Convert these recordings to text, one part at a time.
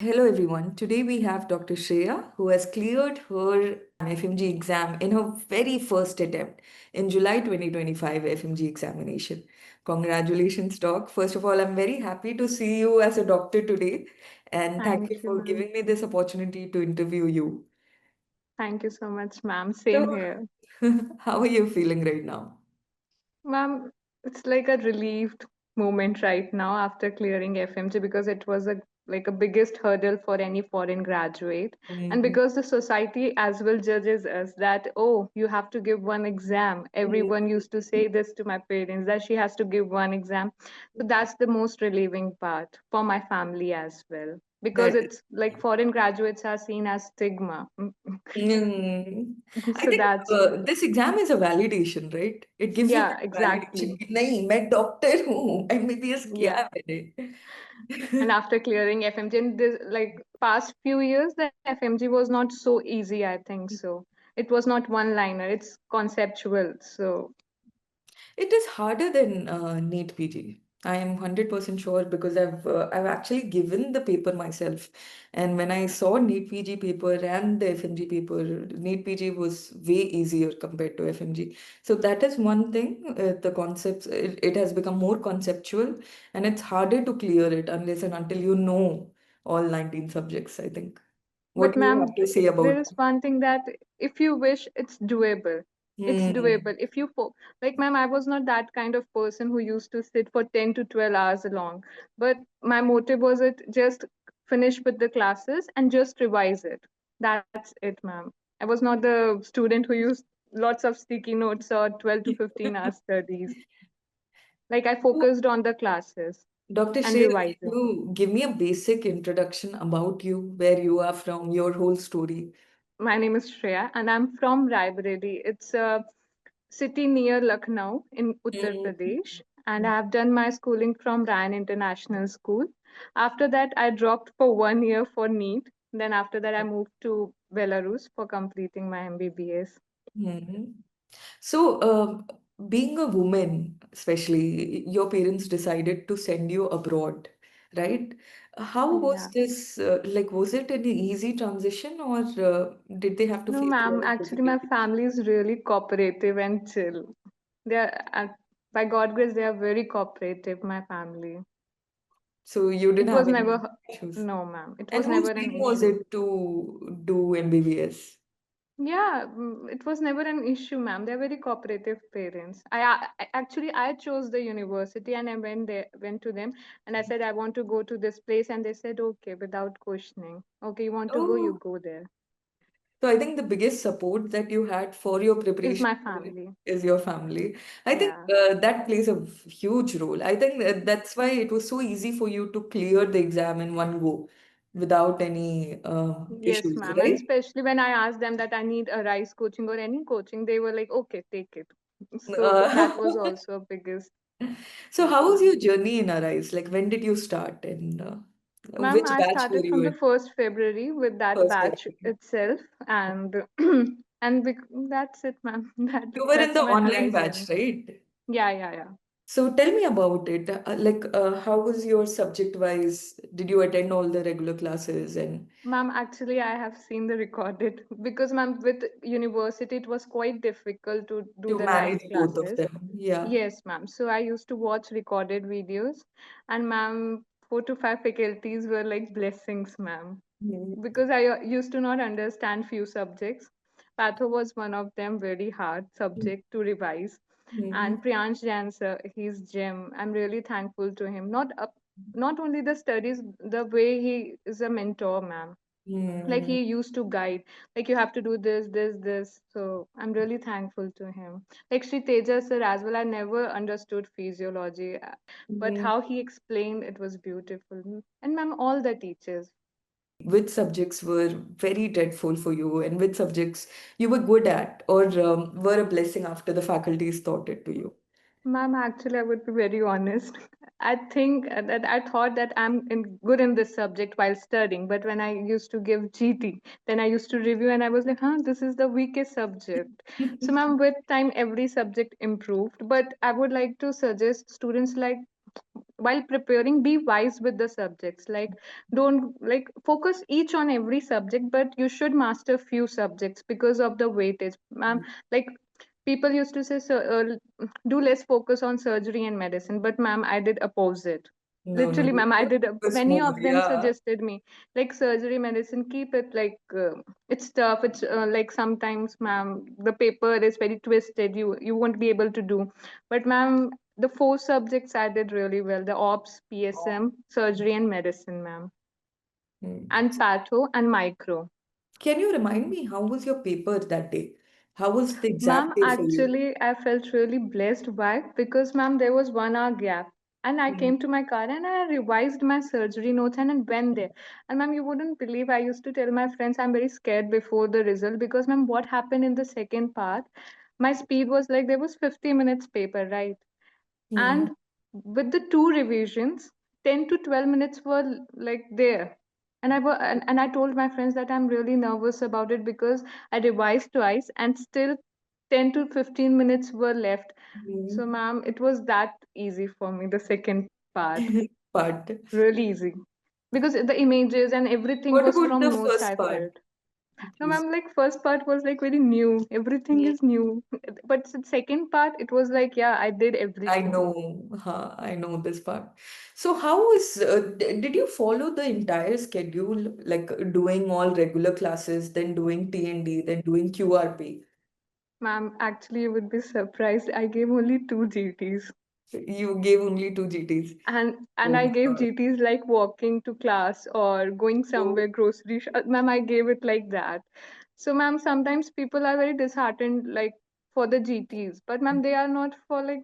Hello everyone. Today we have Dr. Shreya who has cleared her FMG exam in her very first attempt in July 2025 FMG examination. Congratulations, Doc. First of all, I'm very happy to see you as a doctor today and thank you Thank you, for ma'am. giving me this opportunity to interview you. Thank you so much, ma'am. So, Same here. how are you feeling right now? Ma'am, it's like a relieved moment right now after clearing FMG because it was a biggest hurdle for any foreign graduate. And Mhm. because the society as well judges us that, oh, you have to give one exam. Everyone used to say this to my parents that she has to give one exam. So that's the most relieving part for my family as well. Because That it's like foreign graduates are seen as stigma. Mm. I So think that's why. this exam is a validation, right? It gives you Yeah, that validation exactly. कि नहीं मैं doctor हूँ MBBS किया Yeah. है मैंने And after clearing FMG, in this like past few years, the FMG was not so easy, I think so. It was not one liner, it's conceptual. So It is harder than NEET PG. I am 100% sure because I've actually given the paper myself. And when I saw NEET PG paper and the FMG paper, NEET PG was way easier compared to FMG. So that is one thing. The concepts, it has become more conceptual and it's harder to clear it unless and until you know all 19 subjects, I think. What but do you ma'am, have to say there about is one thing that if you wish, it's doable. It's Hmm. doable. If you like, ma'am, I was not that kind of person who used to sit for 10 to 12 hours long. But my motive was it just finish with the classes and just revise it. That's it, ma'am. I was not the student who used lots of sticky notes or 12 to 15 hours studies. Like I focused on the classes Dr. and Shreya, can revising. you give me a basic introduction about you, where you are from, your whole story? My name is Shreya and I'm from Raebareli. It's a city near Lucknow in Uttar Mm. Pradesh. And I have done my schooling from Ryan International School. After that, I dropped for 1 year for NEET. Then after that, I moved to Belarus for completing my MBBS. Mhm. So, being a woman, especially, your parents decided to send you abroad, right? How was Yeah. this? Like, was it an easy transition, or did they have to No, face a ma'am. lot of Actually, my difficulties? family is really cooperative and chill. They are, by God grace, they are very cooperative, my family. So you didn't It have was any never, issues. no, ma'am. It And was whose never an dream was issue. it to do MBBS? Yeah, it was never an issue, ma'am. They're very cooperative parents. Actually I chose the university and I went to them and I said I want to go to this place and they said okay without questioning. Okay, you want to go, you Oh. go there. So I think the biggest support that you had for your Is preparation my family. is your family. I think Yeah. that plays a huge role. I think that's why it was so easy for you to clear the exam in one go without any Yes, issues, ma'am. And right? especially when I asked them that I need a rice coaching or any coaching, they were like, okay, take it. So Uh, that was also a biggest so plus, how was ma'am. your journey in Arise? Like when did you start and Ma'am, which I batch were started you from the in? 1st February with that First batch February. itself, and that's it, ma'am. You were in That's the my online Arise batch, journey. right? Yeah, yeah, yeah. So tell me about it. How was your subject wise? Did you attend all the regular classes and Ma'am, actually, I have seen the recorded because, ma'am, with university, it was quite difficult to do to the live manage both of classes. them? Yeah. Yes, ma'am. So I used to watch recorded videos, and ma'am, 4 to 5 faculties were like blessings, ma'am. Because I used to not understand few subjects. Patho was one of them, very hard subject to revise. Mhm. And Priyansh Jain sir, he's gem. I'm really thankful to him. Not only the studies, the way he is a mentor, ma'am. Like Mhm. he used to guide, like you have to do this. So I'm really thankful to him. Like Sri Teja sir as well. I never understood physiology, but Mhm. how he explained it was beautiful. And ma'am, all the teachers. Which subjects were very dreadful for you, and which subjects you were good at, or were a blessing after the faculties taught it to you? Ma'am, actually, I would be very honest. I think that I thought that good in this subject while studying, but when I used to give GT, then I used to review and I was like, huh, this is the weakest subject. So, ma'am, with time, every subject improved. But I would like to suggest students like while preparing, be wise with the subjects. Like, don't like focus each on every subject, but you should master few subjects because of the weightage, ma'am. Like, people used to say, do less focus on surgery and medicine, but ma'am, I did opposite. No, no, Literally, you ma'am, I should did. focus Many more. of them Yeah. suggested me, like, surgery, medicine, keep it like, it's tough. It's like, sometimes, ma'am, the paper is very twisted. You won't be able to do. But ma'am, the four subjects I did really well: the ops, PSM, surgery, and medicine, ma'am, Hmm. and patho and micro. Can you remind me how was your paper that day? How was the exam Ma'am, day for you? actually, I felt really blessed. Why? Because, ma'am, there was 1 hour gap. And I Mhm. came to my car and I revised my surgery notes and went there. And, ma'am, you wouldn't believe, I used to tell my friends I'm very scared before the result because, ma'am, what happened in the second part? My speed was like there was 50 minutes paper, right? Hmm. And with the two revisions, 10 to 12 minutes were like there. And I told my friends that I'm really nervous about it because I revised twice and still 10 to 15 minutes were left. So, Hmm. ma'am, it was that easy for me, the second part. But Really easy. Because the images and everything what was about from the notes first I part, felt. No, please? ma'am, like, first part was like very new. Everything Hmm. is new. But the second part, it was like, yeah, I did I everything. know, huh, I know this part. So how is, did you follow the entire schedule, like doing all regular classes, then doing T&D, then doing QRP? Ma'am, actually, you would be surprised. I gave only two GTs. You gave only two GTs. And Oh I my gave God. GTs like walking to class or going Oh. somewhere ma'am, I gave it like that. So, ma'am, sometimes people are very disheartened like for the GTs, but ma'am, they are not for like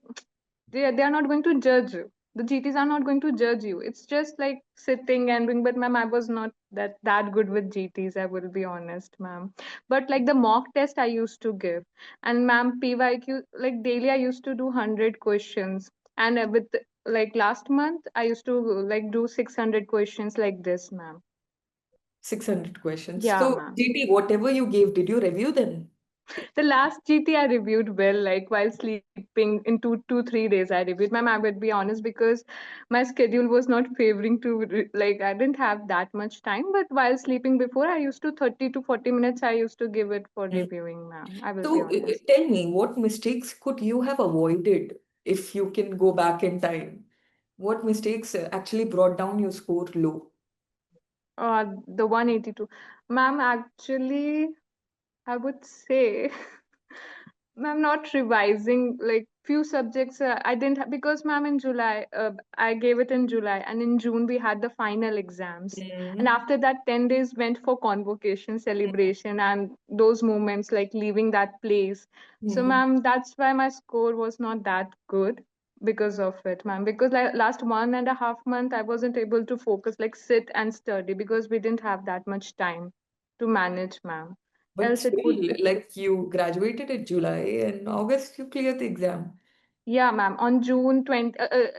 they are not going to judge you. The GTs are not going to judge you. It's just like sitting and doing. But, ma'am, I was not that good with GTs. I will be honest, ma'am. But like the mock test I used to give, and ma'am, PYQ, like daily I used to do 100 questions, and with like last month I used to like do 600 questions like this, ma'am. 600 questions. Yeah, So, ma'am. GT, whatever you gave, did you review them? The last GT I reviewed well, like while sleeping in 3 days I reviewed. Ma'am, I would be honest because my schedule was not favoring to like I didn't have that much time. But while sleeping before, I used to 30 to 40 minutes. I used to give it for Mm. reviewing, ma'am. I will be So, honest. tell me, what mistakes could you have avoided if you can go back in time? What mistakes actually brought down your score low? The 182, ma'am. Actually, I would say I'm not revising like few subjects. I didn't have because, ma'am, in July, I gave it in July, and in June we had the final exams. And Mm. after that, 10 days went for convocation, celebration, and those moments like leaving that place. So, Mhm. ma'am, that's why my score was not that good because of it, ma'am. Because like last 1.5 month, I wasn't able to focus, like sit and study because we didn't have that much time to manage, ma'am. But Else it still, would be. like you graduated in July and August you cleared the exam. Yeah, ma'am. On June 20,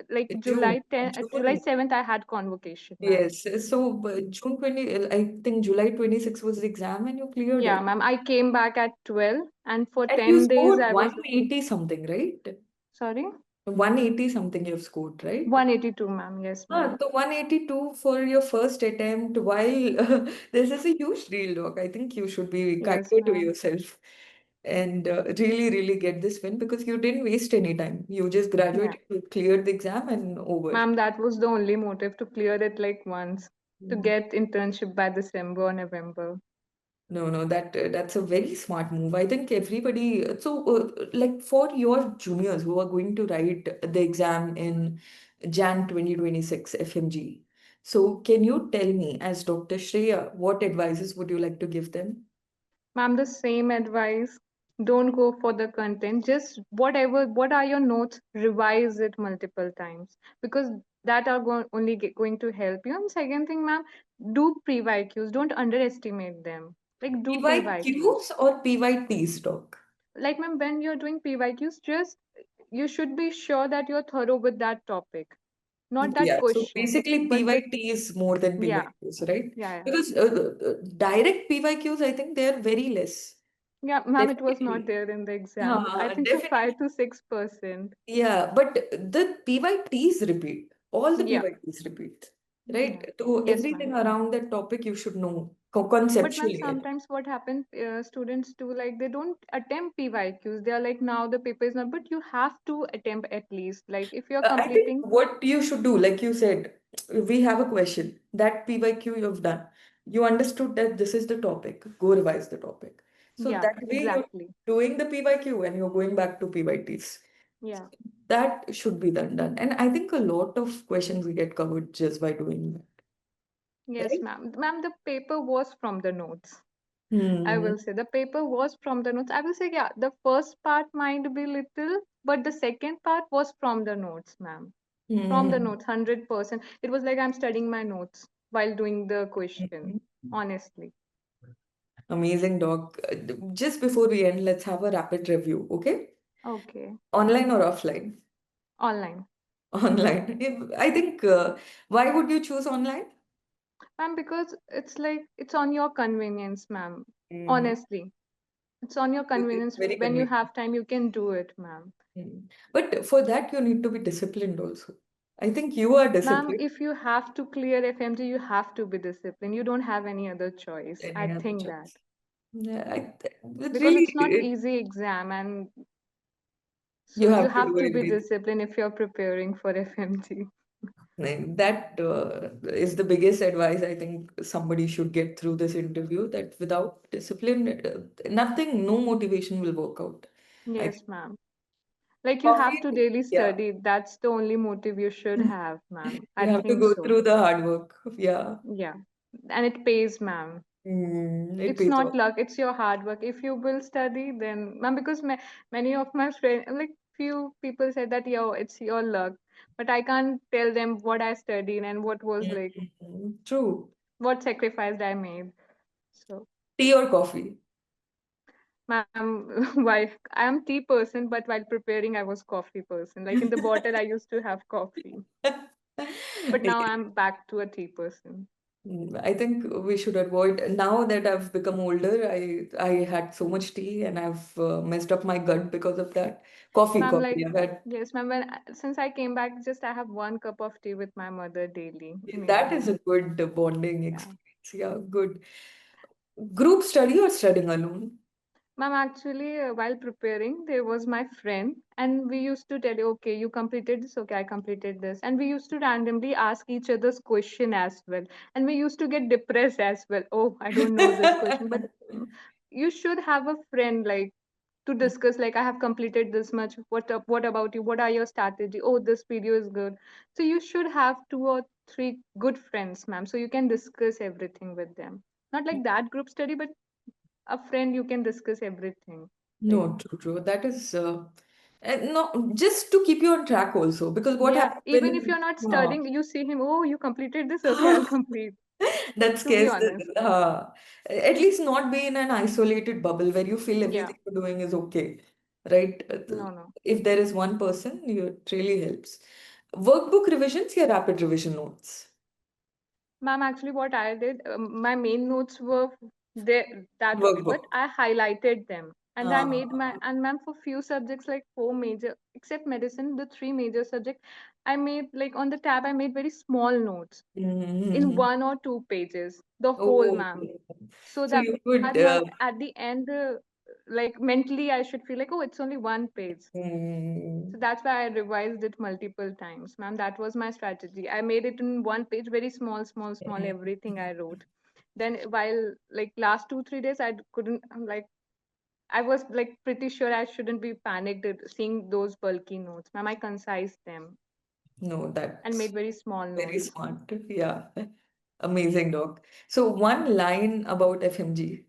like June, July 10, July June, 7th, I had convocation, ma'am. yes. So June 20, I think July 26 was the exam and you cleared Yeah, it. ma'am. I came back at 12, and for And you 10 days, scored I was, 180 something, right? sorry, 180 something you've scored, right? 182, ma'am. Yes, Ah, ma'am. so 182 for your first attempt, while this is a huge deal, dog. I think you should be Yes, kinder to ma'am. yourself and really, really get this win because you didn't waste any time. You just Yeah. graduated, you cleared the exam, and over. Ma'am, that was the only motive to clear it like once, to Mm. get internship by December or November. No, no, that's a very smart move. I think everybody. So, like for your juniors who are going to write the exam in Jan 2026 FMG, so can you tell me, as Dr. Shreya, what advices would you like to give them? Ma'am, the same advice. Don't go for the content. Just what are your notes, revise it multiple times because that are going to help you. And second thing, ma'am, do pre-YQs. Don't underestimate them. Like, do pre-YQs. PYQs or PYT stock? Like, ma'am, when you're doing PYQs, just you should be sure that you're thorough with that topic, not that Yeah, so question, basically but the PYT is more than yeah, PYQs, right? yeah, Because direct PYQs, I think they are very less. yeah. Yeah, ma'am, it was not Definitely. there in the exam. I think so, Definitely. 5 to 6%. Yeah, but the PYTs repeat. All the Yeah. PYQs repeat, right? Yeah. To Yes, ma'am. everything around that topic, you should know But ma'am, conceptually. sometimes what happens, students do like they don't attempt PYQs. They are like, now the paper is not, but you have to attempt at least. Like if you're I think completing, what you should do, like you said, we have a question. That PYQ you've done. You understood that this is the topic. Go revise the topic. So yeah, that way you're exactly. doing the PYQ and you're going back to PYTs. Yeah. That should be done. And I think a lot of questions we get covered just by doing that. Yes, Right? ma'am. Ma'am, the paper was from the notes. I Hmm. will say the paper was from the notes. I will say, yeah, the first part might be little, but the second part was from the notes, ma'am. From the Hmm. notes, 100%. It was like I'm studying my notes while doing the question, Hmm. honestly. Amazing, Doc. Just before we end, let's have a rapid review, okay? Okay. Online or offline? Online. Online. I think, why would you choose online? Ma'am, because it's like it's on your convenience, ma'am. Mm, Honestly. It's on your it's convenience. very When you convenient. have time, you can do it, ma'am. But for that, you need to be disciplined also. I think you are Ma'am, disciplined. if you have to clear FMG, you have to be disciplined. You don't have any other choice. I Any other think that. choice? Yeah, it Because really, it's not easy exam, and you so you have to do have to be everything. disciplined if you're preparing for FMG. Like, that is the biggest advice I think somebody should get through this interview, that without discipline, nothing, no motivation will work out. I think Yes, ma'am. Like you have coffee, to daily yeah, study. That's the only motive you should have, ma'am. you I have to think go so. through the hard work. Yeah, Yeah. And it pays, ma'am. it It's pays not off. luck, it's your hard work. If you will study, then, ma'am, because many of my friends, like few people said that, yo, it's your luck. But I can't tell them what I studied and what was like, True. what sacrifice I made. So, Tea or coffee? ma'am, why I am tea person, but while preparing, I was coffee person. Like in the bottle, I used to have coffee, but now I'm back to a tea person. I think we should avoid, now that I've become older, I had so much tea and I've messed up my gut because of that. Ma'am, Coffee. like, I've had, yes, ma'am, since I came back, just I have one cup of tea with my mother daily, that is maybe. a good bonding Yeah. experience. Yeah, good. Group study or studying alone? Ma'am, actually, while preparing, there was my friend, and we used to tell you, okay, you completed this, okay, I completed this. And we used to randomly ask each other's question as well. And we used to get depressed as well. Oh, I don't know this question. But you should have a friend like to discuss, like, I have completed this much. What about you? What are your strategy? Oh, this video is good. So you should have two or three good friends, ma'am, so you can discuss everything with them. Not like that group study, but a friend you can discuss everything, like, No, true. That is no, just to keep you on track also. Because what yeah, happens even if when you're not studying, you see him, oh, you completed this, okay, I'll uh, complete. that To be scares honest, at least not be in an isolated bubble where you feel yeah, everything you're doing is okay, right? no. If there is one person, it really helps. Workbook revisions, yeah, rapid revision notes. Ma'am, actually, what I did, my main notes were there that only, but Workbook. I highlighted them. And I made my, Uh, and ma'am, for few subjects, like four major, except medicine, the three major subject, I made, like, on the tab, I made very small notes in mhm. 1 or 2 pages, the whole, Oh, ma'am. So so that, you could, ma'am, at the end, like, mentally, I should feel like, oh, it's only one page. So mm, that's why I revised it multiple times, ma'am. That was my strategy. I made it in one page, very small, everything I wrote. Then while like last 2 3 days, I couldn't. I'm like, I was like pretty sure I shouldn't be panicked at seeing those bulky notes, ma'am. I concised them no, and that's made very small very notes. smart. Yeah, amazing, doc. So one line about FMG.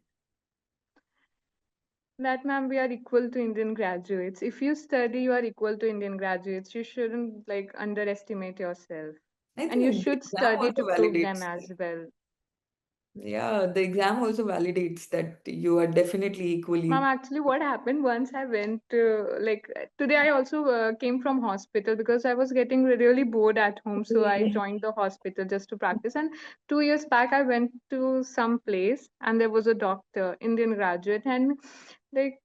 That, ma'am, we are equal to Indian graduates. If you study, you are equal to Indian graduates. You shouldn't like underestimate yourself. I And you think the should exam study also to prove them validates. as well. Yeah, the exam also validates that you are definitely Ma'am, equally. actually, what happened once I went to, like, today I also came from hospital because I was getting really bored at home. So I Mm. joined the hospital just to practice. And 2 years back, I went to some place and there was a doctor, Indian graduate. And like,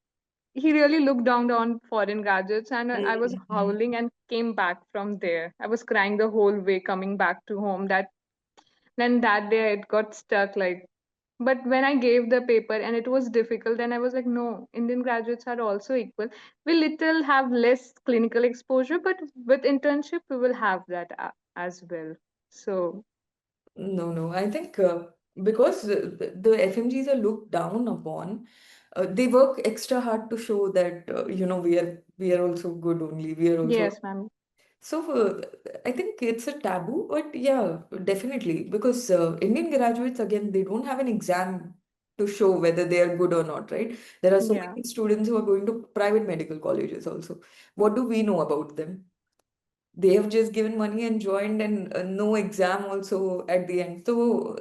he really looked down on foreign graduates, and I was Mm. howling and came back from there. I was crying the whole way coming back to home. Then that day it got stuck, like, but when I gave the paper and it was difficult, then I was like, no, Indian graduates are also equal. We little have less clinical exposure, but with internship we will have that as well. So No, no. I think because the FMGs are looked down upon, they work extra hard to show that we are also good only. We are also. yes, ma'am. So I think it's a taboo, but yeah, definitely because Indian graduates again they don't have an exam to show whether they are good or not, right? There are so Yeah. many students who are going to private medical colleges also. What do we know about them? They have just given money and joined, and no exam also at the end. So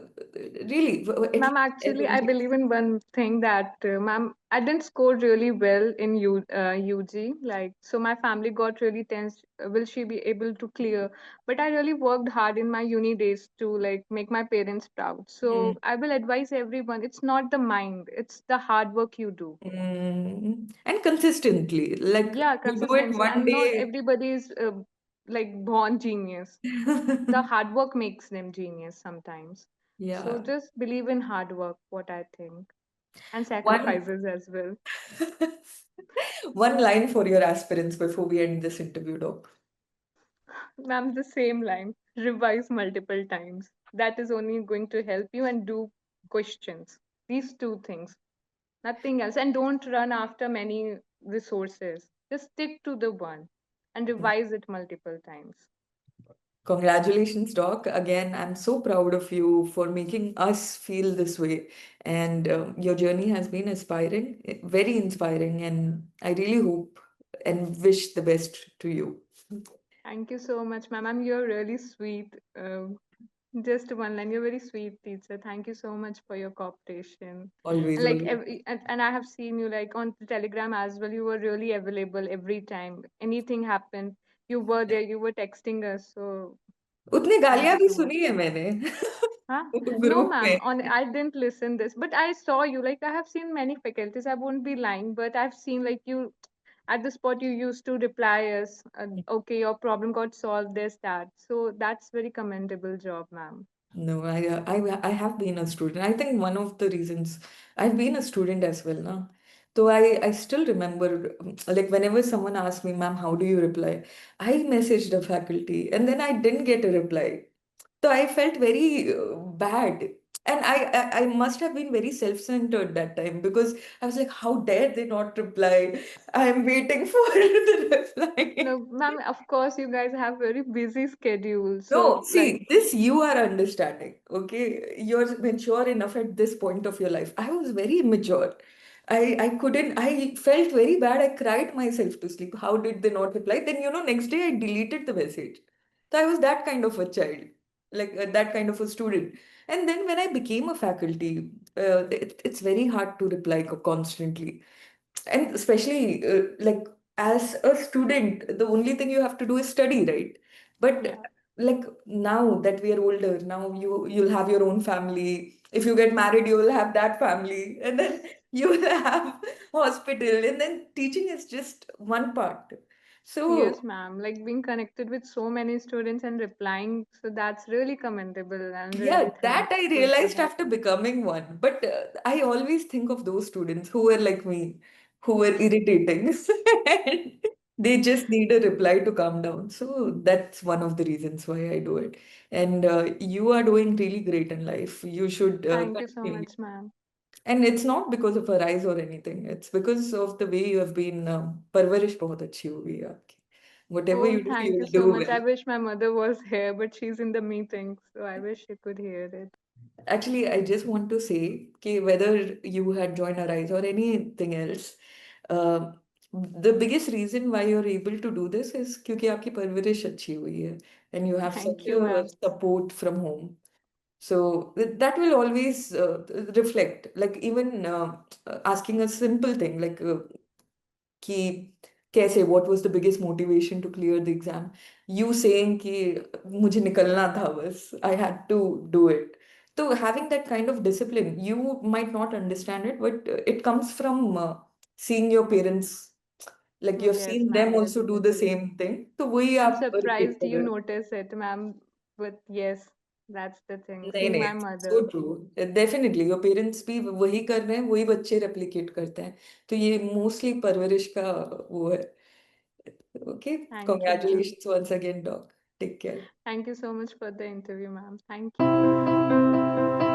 really, at Ma'am, least actually, I FMG. believe in one thing that, ma'am, I didn't score really well in UG. Like, so my family got really tense. Will she be able to clear? But I really worked hard in my uni days to like make my parents proud. Mm, So I will advise everyone, it's not the mind, it's the hard work you do. and consistently, like Yeah, you do it consistency. one And not day. everybody is like born genius. The hard work makes them genius sometimes. So Yeah. just believe in hard work, what I think, and One sacrifices as well. one line for your aspirants before we end this interview, Doc. Ma'am, the same line. Revise multiple times. That is only going to help you, and do questions. These two things, nothing else. And don't run after many resources. Just stick to the one and revise it multiple times. Congratulations, Doc. Again, I'm so proud of you for making us feel this way. And your journey has been inspiring, very inspiring. And I really hope and wish the best to you. Thank you so much, ma'am. You're really sweet. Just one line. You're very sweet, teacher. Thank you so much for your cooperation. Always, And like always. every and I have seen you like on the Telegram as well. You were really available every time. Anything happened, you were there. You were texting us. So उतनी thank गालियां you भी so much. सुनी है मैंने Huh? No, group ma'am. में. On I didn't listen this, but I saw you. Like I have seen many faculties. I won't be lying, but I've seen like you at the spot you used to reply us. Okay, your problem got solved. This that. So that's very commendable job, ma'am. No, I have been a student. I think one of the reasons I've been a student as well, na. So I still remember like whenever someone asked me, ma'am, how do you reply? I messaged the faculty and then I didn't get a reply. So I felt very bad. And I must have been very self-centered that time because I was like, how dare they not reply? I'm waiting for the reply. No, ma'am, of course you guys have very busy schedule. No, So like see, this you are understanding, okay? You're mature enough at this point of your life. I was very immature. I couldn't, I felt very bad. I cried myself to sleep. How did they not reply? Then, next day I deleted the message. So I was that kind of a child, like that kind of a student. And then when I became a faculty, it's very hard to reply constantly, and especially like as a student the only thing you have to do is study, right? But yeah. like now that we are older, now you'll have your own family. If you get married you will have that family, and then you will have hospital, and then teaching is just one part. So Yes, ma'am. Like being connected with so many students and replying, so that's really commendable and yeah, really that I thankful for realized that. after becoming one. But I always think of those students who were like me, who were irritating. And they just need a reply to calm down. So that's one of the reasons why I do it. And you are doing really great in life. You should Thank you so continue. much, ma'am. And it's not because of a rise or anything. It's because of the way you have been parvarish बहुत अच्छी हुई है आपकी. Whatever Oh, you do, you thank you will so do much. well. I wish my mother was here, but she's in the meeting, so I wish she could hear it. Actually, I just want to say कि whether you had joined Arise or anything else, uh, the biggest reason why you're able to do this is क्योंकि आपकी परवरिश अच्छी हुई है and you have Thank such you, a ma'am. support from home. So that will always reflect, like even asking a simple thing like कि कैसे what was the biggest motivation to clear the exam, you saying कि मुझे निकलना था बस, I had to do it. So having that kind of discipline, you might not understand it, but it comes from seeing your parents, like you've Yes, seen them ma'am, also do the definitely. same thing, तो वही I'm आप repeat surprised कर you रहे हो. notice it, ma'am. But yes, that's the thing. नहीं Seeing नहीं, my so mother. true. Definitely your parents भी वही कर रहे हैं, वही बच्चे replicate करते हैं. तो ये mostly परवरिश का वो है. Okay, Thank you, ma'am. congratulations once again, doc. Take care. Thank you so much for the interview, ma'am. Thank you.